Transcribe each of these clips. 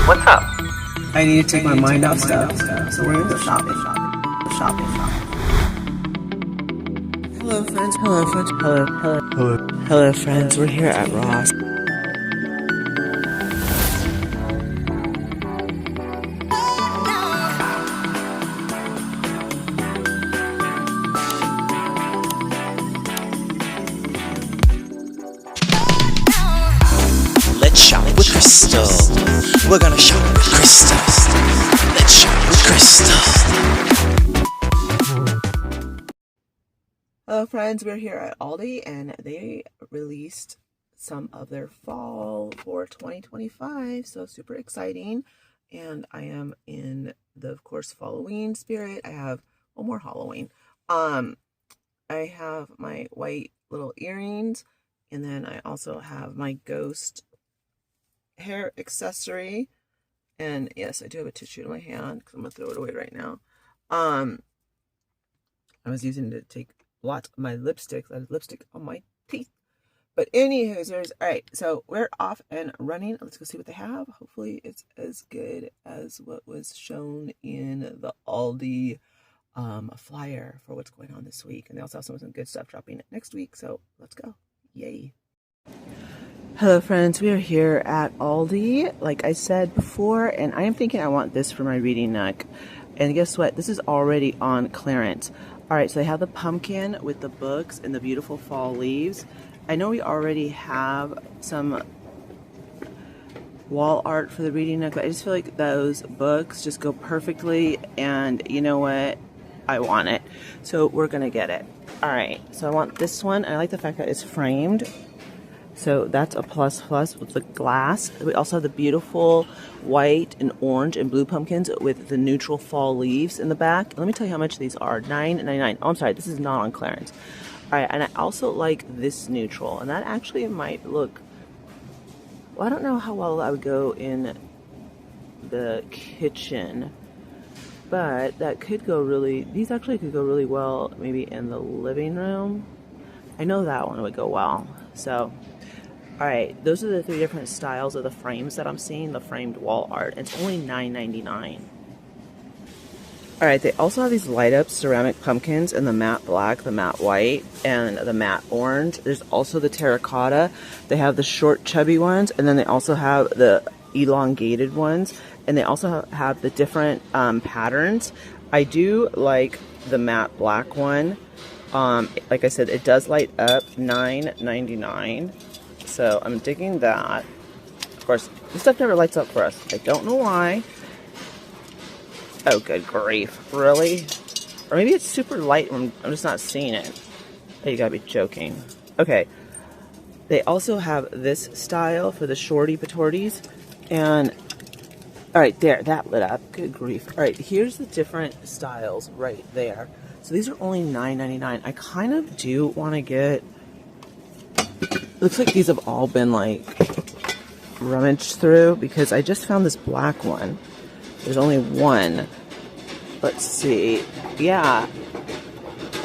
What's up? I need to take my mind off stuff. So we're gonna go shopping. Hello friends, hello friends, we're here at Ross. Let's shop with Crystal. We're gonna shop with Crystal. Let's shop with Crystal. Hello friends, we're here at Aldi and they released some of their fall for 2025, so super exciting. And I am in the, of course, Halloween spirit. I have one more Halloween. I have my white little earrings, and then I also have my ghost hair accessory. And yes, I do have a tissue in my hand because I'm gonna throw it away right now. I was using it to take lots of my lipstick. I have lipstick on my teeth. But anywho, all right, so we're off and running. Let's go see what they have. Hopefully it's as good as what was shown in the Aldi flyer for what's going on this week. And they also have some good stuff dropping next week. So let's go. Yay. Hello friends, we are here at Aldi, like I said before, and I am thinking I want this for my reading nook. And guess what? This is already on clearance. All right, so they have the pumpkin with the books and the beautiful fall leaves. I know we already have some wall art for the reading nook, but I just feel like those books just go perfectly, and you know what? I want it. So we're gonna get it. All right, so I want this one. I like the fact that it's framed. So that's a plus with the glass. We also have the beautiful white and orange and blue pumpkins with the neutral fall leaves in the back. Let me tell you how much these are. $9.99. Oh, I'm sorry, this is not on clearance. All right, and I also like this neutral, and that actually might look, well, I don't know how well I would go in the kitchen, but that could go really, these actually could go really well maybe in the living room. I know that one would go well. So all right, those are the three different styles of the frames that I'm seeing, the framed wall art. It's only $9.99. All right, they also have these light up ceramic pumpkins in the matte black, the matte white, and the matte orange. There's also the terracotta. They have the short chubby ones, and then they also have the elongated ones, and they also have the different patterns. I do like the matte black one. Like I said, it does light up. $9.99. So I'm digging that. Of course, this stuff never lights up for us. I don't know why. Oh, good grief. Really? Or maybe it's super light and I'm just not seeing it. Oh, you gotta be joking. Okay. They also have this style for the shorty patorties. And, alright, there, that lit up. Good grief. Alright, here's the different styles right there. So these are only $9.99. I kind of do want to get, looks like these have all been like rummaged through because I just found this black one. There's only one. Let's see. Yeah.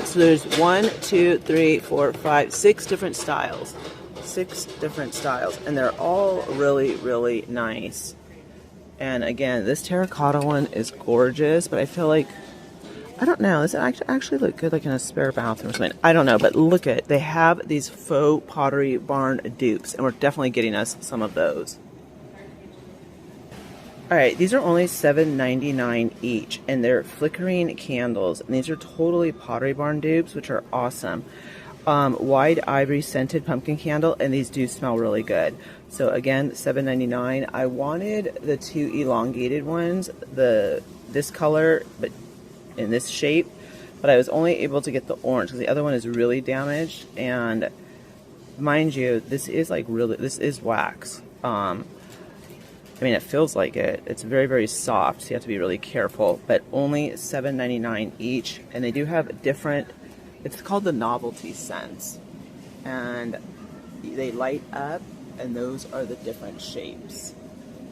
So there's 1, 2, 3, 4, 5, 6 different styles. 6 different styles. And they're all really, really nice. And again, this terracotta one is gorgeous, but I feel like, I don't know, does it actually look good like in a spare bathroom or something? I don't know, but look at it. They have these faux Pottery Barn dupes, and we're definitely getting us some of those. Alright, these are only $7.99 each, and they're flickering candles, and these are totally Pottery Barn dupes, which are awesome. Wide ivory scented pumpkin candle, and these do smell really good. So again, $7.99. I wanted the 2 elongated ones, this color, but in this shape, but I was only able to get the orange because the other one is really damaged. And mind you, this is like really, this is wax. I mean, it feels like it. It's very, very soft, so you have to be really careful. But only $7.99 each, and they do have different. It's called the novelty scents, and they light up, and those are the different shapes.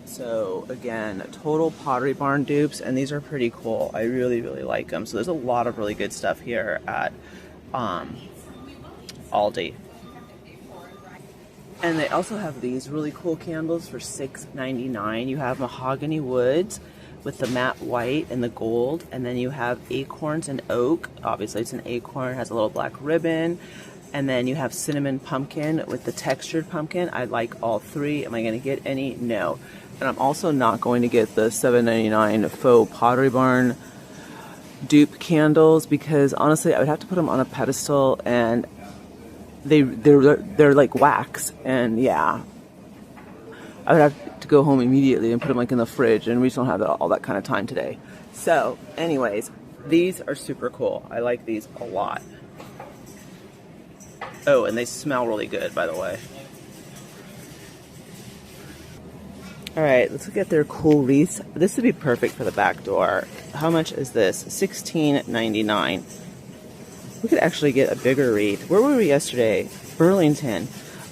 So again, total Pottery Barn dupes, and these are pretty cool. I really, really like them. So there's a lot of really good stuff here at Aldi. And they also have these really cool candles for $6.99. You have mahogany woods with the matte white and the gold, and then you have acorns and oak. Obviously it's an acorn, has a little black ribbon. And then you have cinnamon pumpkin with the textured pumpkin. I like all three. Am I going to get any? No. And I'm also not going to get the $7.99 faux Pottery Barn dupe candles, because honestly I would have to put them on a pedestal, and they're like wax, and yeah, I would have to go home immediately and put them like in the fridge, and we just don't have all that kind of time today. So anyways, these are super cool. I like these a lot. Oh, and they smell really good, by the way. Alright, let's look at their cool wreaths. This would be perfect for the back door. How much is this? $16.99. We could actually get a bigger wreath. Where were we yesterday? Burlington.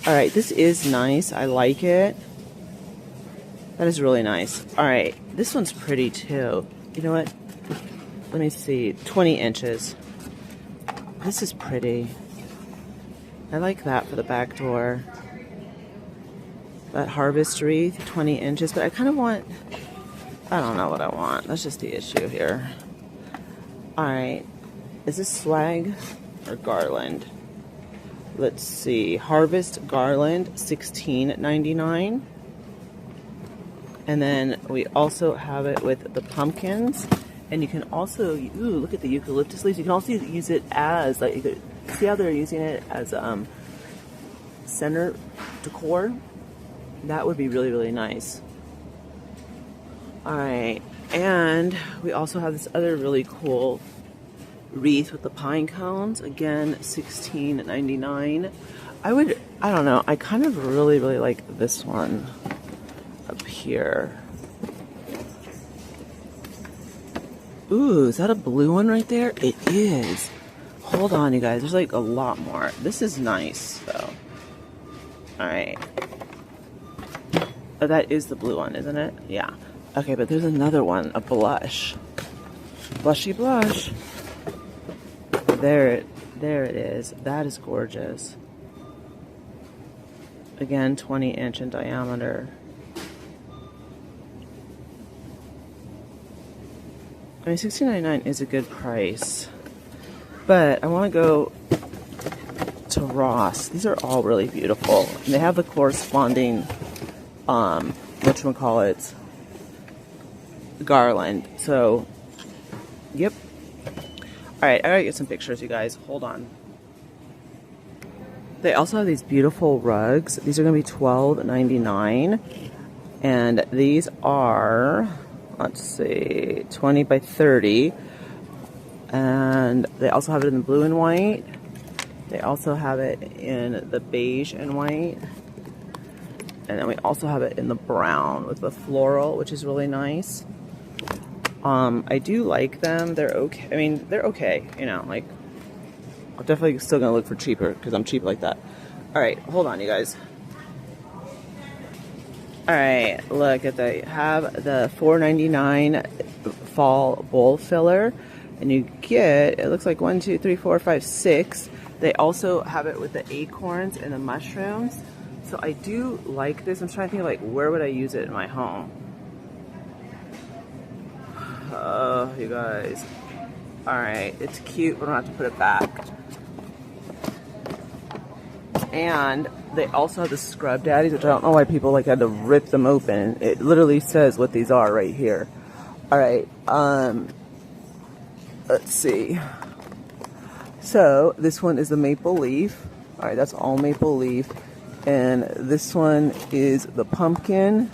Alright, this is nice. I like it. That is really nice. Alright, this one's pretty too. You know what? Let me see. 20 inches. This is pretty. I like that for the back door. That harvest wreath, 20 inches. But I kind of want... I don't know what I want. That's just the issue here. Alright. Is this swag or garland? Let's see. Harvest garland, $16.99. And then we also have it with the pumpkins. And you can also... Ooh, look at the eucalyptus leaves. You can also use it as... like, see how they're using it as center decor? That would be really, really nice. Alright, and we also have this other really cool wreath with the pine cones. Again, $16.99. I don't know, I kind of really, really like this one up here. Ooh, is that a blue one right there? It is. Hold on, you guys. There's like a lot more. This is nice, though. Alright. Oh, that is the blue one, isn't it? Yeah. Okay, but there's another one. A blush. Blushy blush. There it is. That is gorgeous. Again, 20-inch in diameter. I mean, $16.99 is a good price. But I want to go to Ross. These are all really beautiful. And they have the corresponding, whatchamacallit, garland. So, yep. Alright, I gotta get some pictures, you guys. Hold on. They also have these beautiful rugs. These are going to be $12.99. And these are, let's see, 20 by 30. And they also have it in the blue and white. They also have it in the beige and white. And then we also have it in the brown with the floral, which is really nice. I do like them. They're okay. I mean, they're okay. You know, like, I'm definitely still going to look for cheaper because I'm cheap like that. Alright, hold on, you guys. Alright, look at they have the $4.99 fall bowl filler. And you get, it looks like 1, 2, 3, 4, 5, 6. They also have it with the acorns and the mushrooms. So I do like this. I'm trying to think of, like, where would I use it in my home? Oh, you guys. Alright, it's cute, but I don't have to put it back. And they also have the scrub daddies, which I don't know why people like had to rip them open. It literally says what these are right here. Alright, let's see. So, this one is the maple leaf. Alright, that's all maple leaf. And this one is the pumpkin.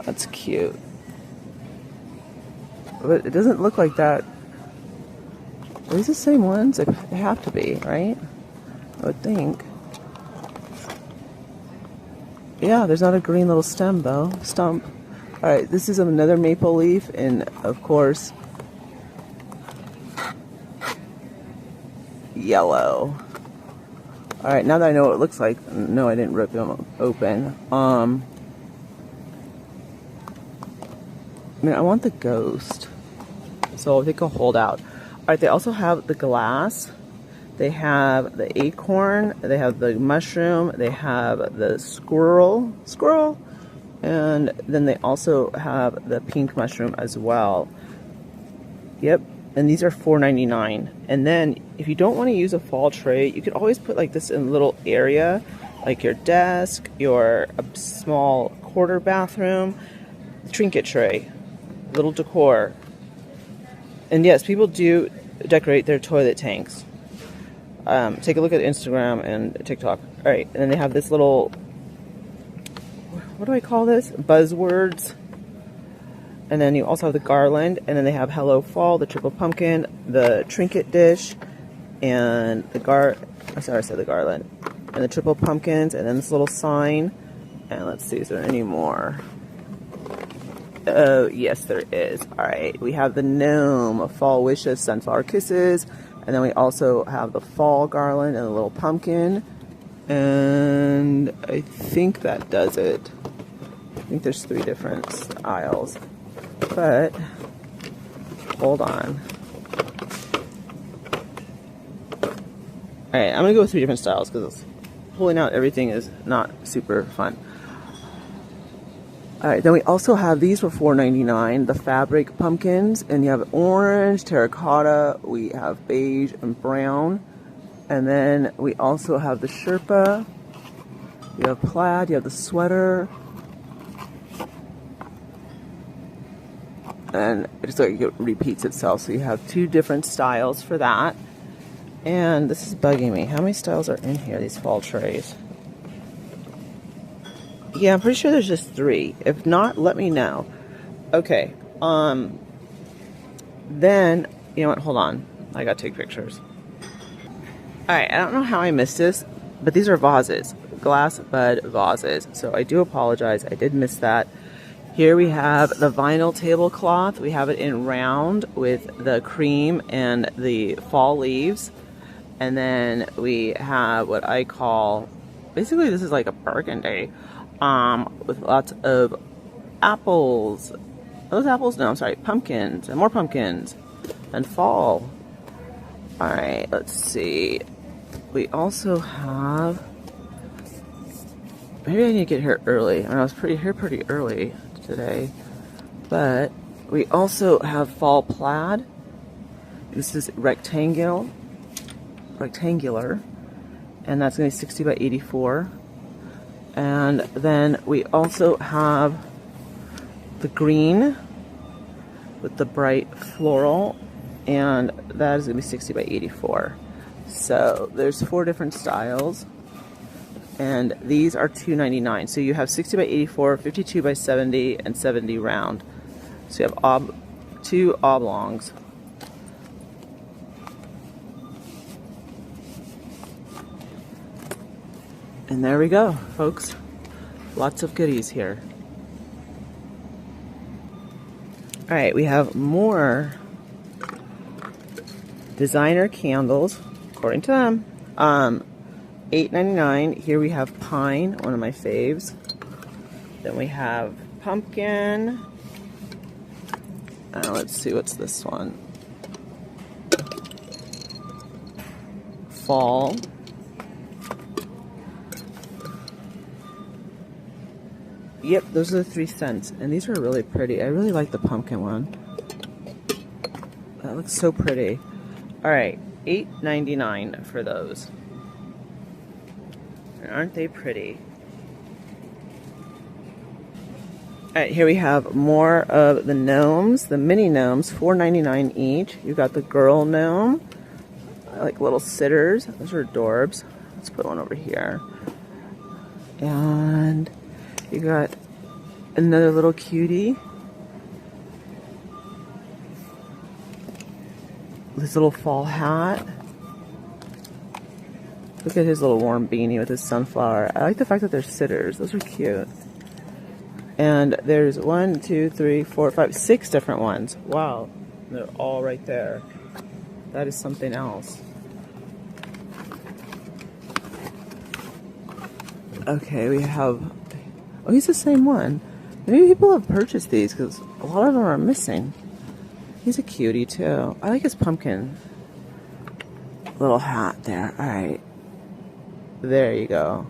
That's cute. But it doesn't look like that. Are these the same ones? They have to be, right? I would think. Yeah, there's not a green little stem though. Stump. Alright, this is another maple leaf, and of course, yellow. Alright, now that I know what it looks like, no, I didn't rip them open. I mean, I want the ghost, so I think I'll hold out. Alright, they also have the glass. They have the acorn, they have the mushroom, they have the squirrel, and then they also have the pink mushroom as well. Yep, and these are $4.99. And then if you don't want to use a fall tray, you could always put like this in a little area, like your desk, your small quarter bathroom, trinket tray, little decor. And yes, people do decorate their toilet tanks. Take a look at Instagram and TikTok. All right, and then they have this little, what do I call this? Buzzwords. And then you also have the garland, and then they have Hello Fall, the triple pumpkin, the trinket dish, and the garland, and the triple pumpkins, and then this little sign. And let's see, is there any more? Oh, yes, there is. All right, we have the gnome, fall wishes, sunflower kisses, and then we also have the fall garland and the little pumpkin. And I think that does it. I think there's 3 different aisles. But, hold on. Alright, I'm going to go with 3 different styles because pulling out everything is not super fun. Alright, then we also have these for $4.99, the fabric pumpkins, and you have orange, terracotta, we have beige and brown, and then we also have the sherpa, you have plaid, you have the sweater, and it just like it repeats itself, so you have 2 different styles for that. And this is bugging me, how many styles are in here, these fall trays? Yeah, I'm pretty sure there's just 3. If not, let me know. Okay. Then, you know what? Hold on. I gotta take pictures. Alright, I don't know how I missed this, but these are vases. Glass bud vases. So I do apologize. I did miss that. Here we have the vinyl tablecloth. We have it in round with the cream and the fall leaves. And then we have what I call, basically this is like a burgundy. With lots of apples. Those apples? No, I'm sorry, pumpkins, and more pumpkins, and fall. Alright, let's see. We also have, maybe I need to get here early. I was here pretty early today. But we also have fall plaid. This is rectangular. And that's going to be 60 by 84. And then we also have the green with the bright floral, and that is going to be 60 by 84. So there's 4 different styles, and these are $2.99. So you have 60 by 84, 52 by 70, and 70 round. So you have 2 oblongs. And there we go, folks. Lots of goodies here. Alright, we have more designer candles, according to them. $8.99. Here we have pine, one of my faves. Then we have pumpkin. Let's see, what's this one? Fall. Yep, those are the 3 cents, and these are really pretty. I really like the pumpkin one. That looks so pretty. Alright, $8.99 for those. And aren't they pretty? Alright, here we have more of the gnomes, the mini gnomes, $4.99 each. You got the girl gnome. I like little sitters. Those are adorbs. Let's put one over here. And you got another little cutie. This little fall hat. Look at his little warm beanie with his sunflower. I like the fact that they're sitters. Those are cute. And there's 1, 2, 3, 4, 5, 6 different ones. Wow. They're all right there. That is something else. Okay, we have... Oh, he's the same one. Maybe people have purchased these because a lot of them are missing. He's a cutie too. I like his pumpkin. little hat there. All right. There you go.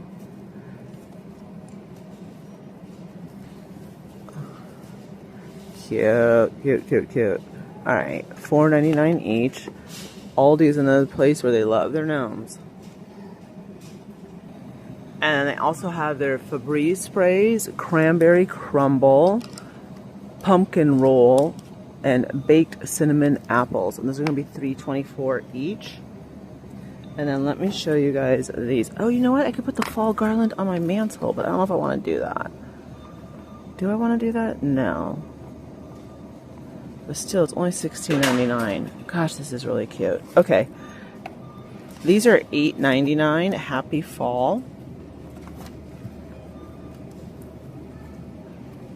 Cute, cute, cute, cute. All right, $4.99 each. Aldi's another place where they love their gnomes. And they also have their Febreze sprays, cranberry crumble, pumpkin roll, and baked cinnamon apples. And those are going to be $3.24 each. And then let me show you guys these. Oh, you know what? I could put the fall garland on my mantle, but I don't know if I want to do that. Do I want to do that? No. But still, it's only $16.99. Gosh, this is really cute. Okay. These are $8.99. Happy Fall.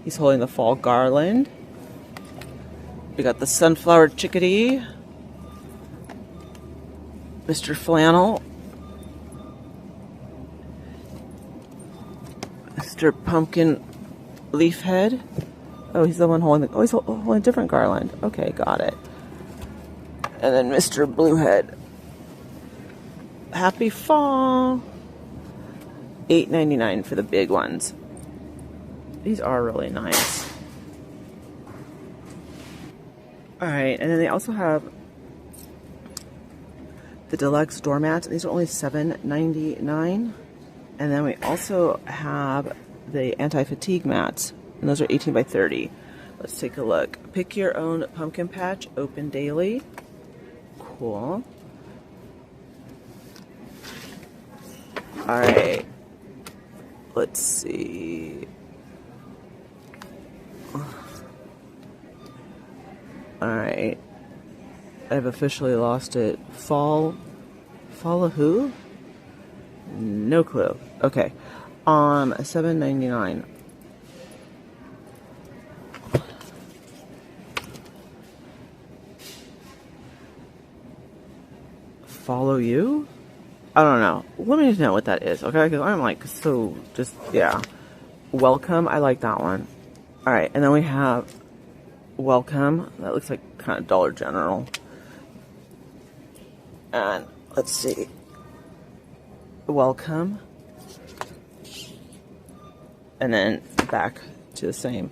He's holding the fall garland. We got the sunflower chickadee. Mr. Flannel. Mr. Pumpkin Leaf Head. Oh, he's the one holding the... Oh, he's holding a different garland. Okay, got it. And then Mr. Bluehead. Happy Fall. $8.99 for the big ones. These are really nice. Alright, and then they also have the deluxe doormats. These are only $7.99. And then we also have the anti-fatigue mats. And those are 18 by 30. Let's take a look. Pick your own pumpkin patch, open daily. Cool. Alright. Let's see. Alright. I've officially lost it. Fall of who? No clue. Okay. $7.99. Follow you? I don't know. Let me know what that is, okay? Because I'm like, so just, yeah. Welcome. I like that one. Alright, and then we have Welcome. That looks like kind of Dollar General. And let's see. Welcome. And then back to the same.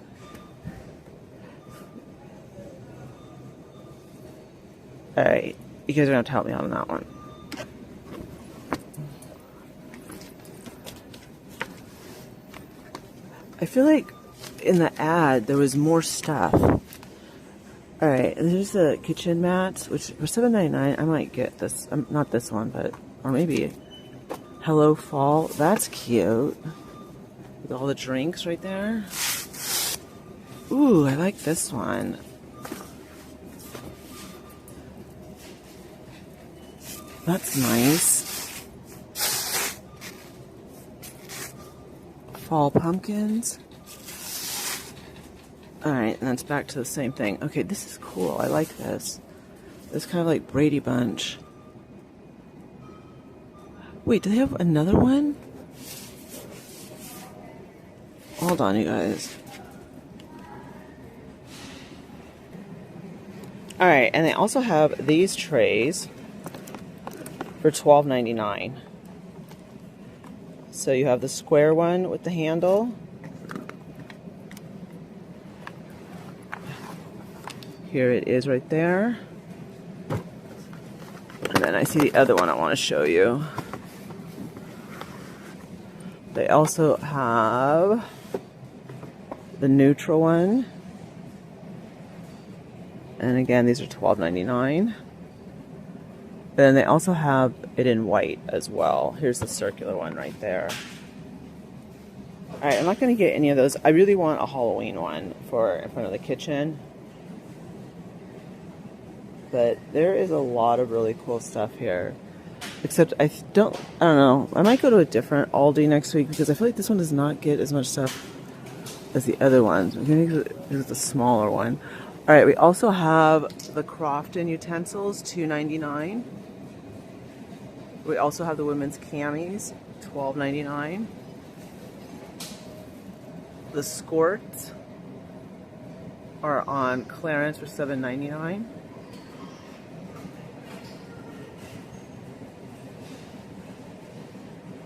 Alright. You guys are going to have to help me out on that one. I feel like in the ad there was more stuff. Alright, and there's the kitchen mats, which for $7.99 I might get this. Not this one, but, or maybe Hello Fall. That's cute. With all the drinks right there. Ooh, I like this one. That's nice. Fall pumpkins. Alright, and then it's back to the same thing. Okay, this is cool. I like this. It's kind of like Brady Bunch. Wait, do they have another one? Hold on, you guys. Alright, and they also have these trays for $12.99. So you have the square one with the handle. Here it is right there. And then I see the other one I want to show you. They also have the neutral one. And again, these are $12.99. Then they also have it in white as well. Here's the circular one right there. Alright, I'm not going to get any of those. I really want a Halloween one for in front of the kitchen. But there is a lot of really cool stuff here. Except I don't know. I might go to a different Aldi next week because I feel like this one does not get as much stuff as the other ones. Maybe it's a smaller one. Alright, we also have the Crofton utensils, $2.99. We also have the women's camis, $12.99. The squirts are on clearance for $7.99.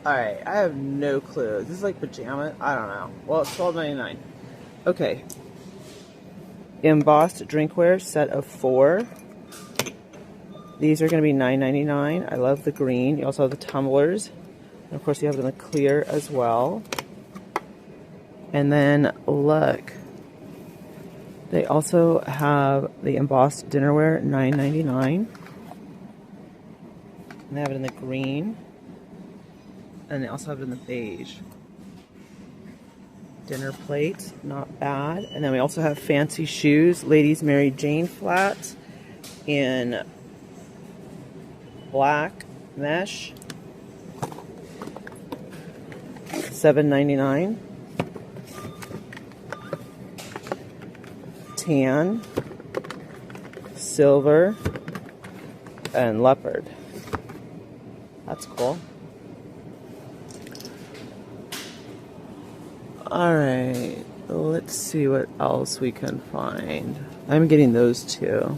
Alright, I have no clue. This is like pajama? I don't know. Well, it's $12.99. Okay. Embossed drinkware, set of 4. These are going to be $9.99. I love the green. You also have the tumblers. And of course, you have it in the clear as well. And then, look. They also have the embossed dinnerware, $9.99. And they have it in the green. And they also have it in the beige. Dinner plates, not bad. And then we also have fancy shoes. Ladies Mary Jane flats in black mesh. $7.99. Tan, silver, and leopard. That's cool. Alright, let's see what else we can find. I'm getting those too.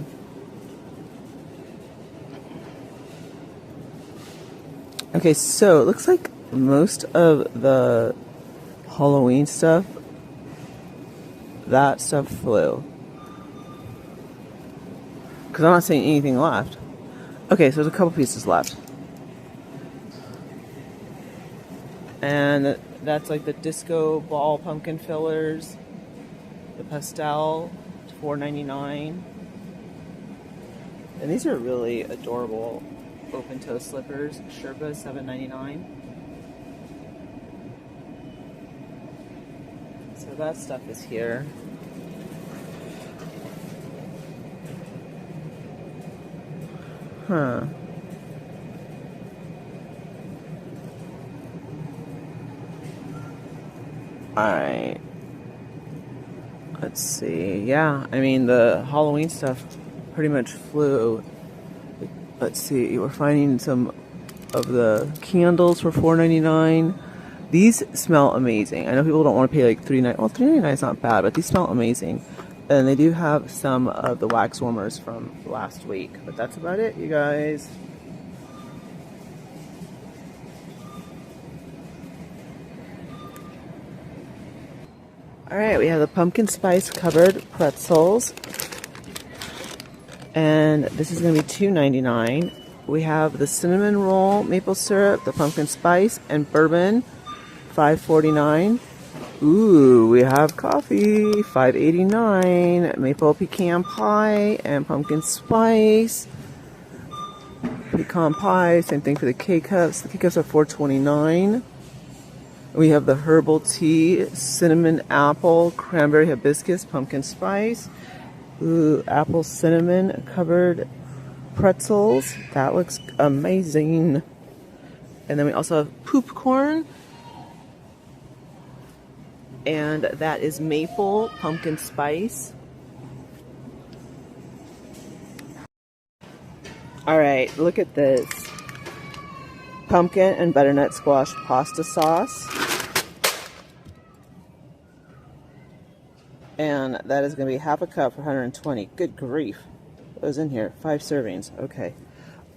Okay, so it looks like most of the Halloween stuff, that stuff flew. Because I'm not seeing anything left. Okay, so there's a couple pieces left. And that's like the disco ball pumpkin fillers, the pastel, $4.99. And these are really adorable open toe slippers. Sherpa, $7.99. So that stuff is here. Huh. Alright. Let's see. Yeah, I mean, the Halloween stuff pretty much flew. Let's see. We're finding some of the candles for $4.99. These smell amazing. I know people don't want to pay like $3.99. Well, $3.99 is not bad, but these smell amazing. And they do have some of the wax warmers from last week. But that's about it, you guys. Alright, we have the pumpkin spice covered pretzels. And this is going to be $2.99. We have the cinnamon roll, maple syrup, the pumpkin spice, and bourbon, $5.49. Ooh, we have coffee, $5.89. Maple pecan pie and pumpkin spice. Pecan pie, same thing for the K-Cups. The K-Cups are $4.29. We have the herbal tea, cinnamon apple, cranberry hibiscus, pumpkin spice. Ooh, apple cinnamon covered pretzels. That looks amazing. And then we also have poop corn. And that is maple pumpkin spice. Alright, look at this. Pumpkin and butternut squash pasta sauce. And that is going to be half a cup for $120. Good grief. What was in here? 5 servings. Okay.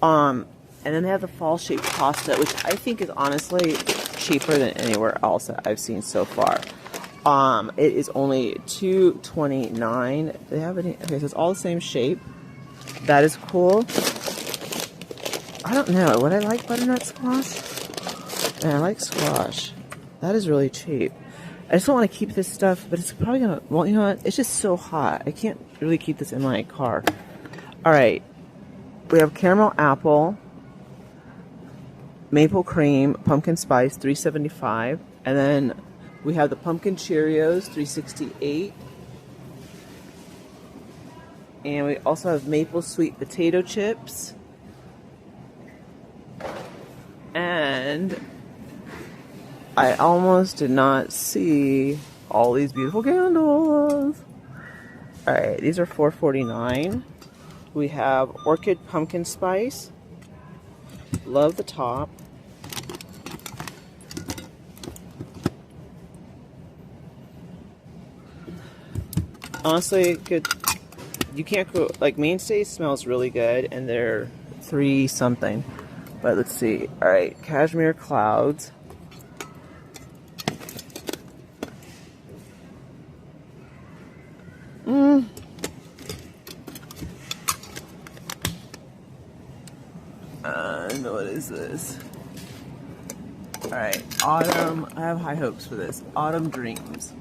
And then they have the fall shaped pasta, which I think is honestly cheaper than anywhere else that I've seen so far. It is only $2.29. They have any? Okay, so it's all the same shape. That is cool. I don't know. Would I like butternut squash? And I like squash. That is really cheap. I just don't want to keep this stuff, but it's probably gonna. Well, you know what? It's just so hot. I can't really keep this in my car. All right. We have caramel apple, maple cream, pumpkin spice, $3.75, and then we have the pumpkin Cheerios, $3.68. And we also have maple sweet potato chips. And I almost did not see all these beautiful candles. Alright, these are $4.49. We have orchid pumpkin spice. Love the top. Honestly, good. You can't go, like, Mainstay smells really good, and they're $3 something. But let's see. Alright, cashmere clouds. And what is this? Alright, autumn. I have high hopes for this. Autumn Dreams.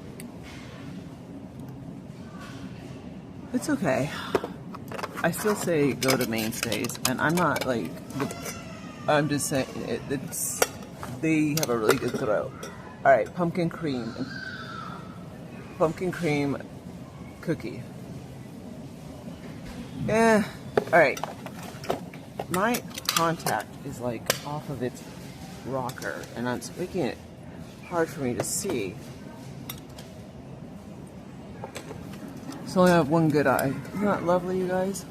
It's okay. I still say go to Mainstays, and I'm not like, I'm just saying they have a really good throw. Alright, pumpkin cream cookie. Alright. My contact is like off of its rocker, and it's making it hard for me to see. So I have one good eye. Isn't that lovely, you guys?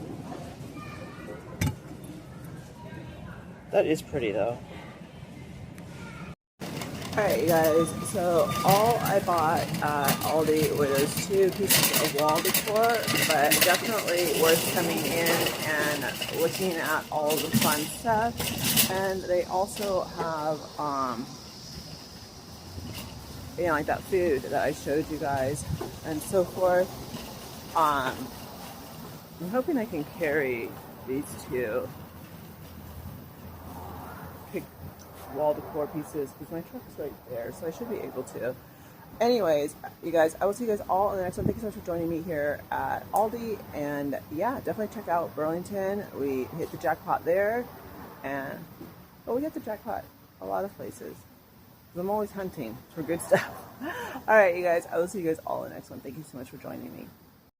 That is pretty though. Alright, you guys, so all I bought at Aldi were those 2 pieces of wall decor, but definitely worth coming in and looking at all the fun stuff. And they also have, you know, like that food that I showed you guys and so forth. I'm hoping I can carry these 2 wall decor pieces because my truck is right there, so I should be able to. Anyways, you guys, I will see you guys all in the next one. Thank you so much for joining me here at Aldi, and yeah, definitely check out Burlington. We hit the jackpot there, and we hit the jackpot a lot of places. I'm always hunting for good stuff. All right, you guys, I will see you guys all in the next one. Thank you so much for joining me.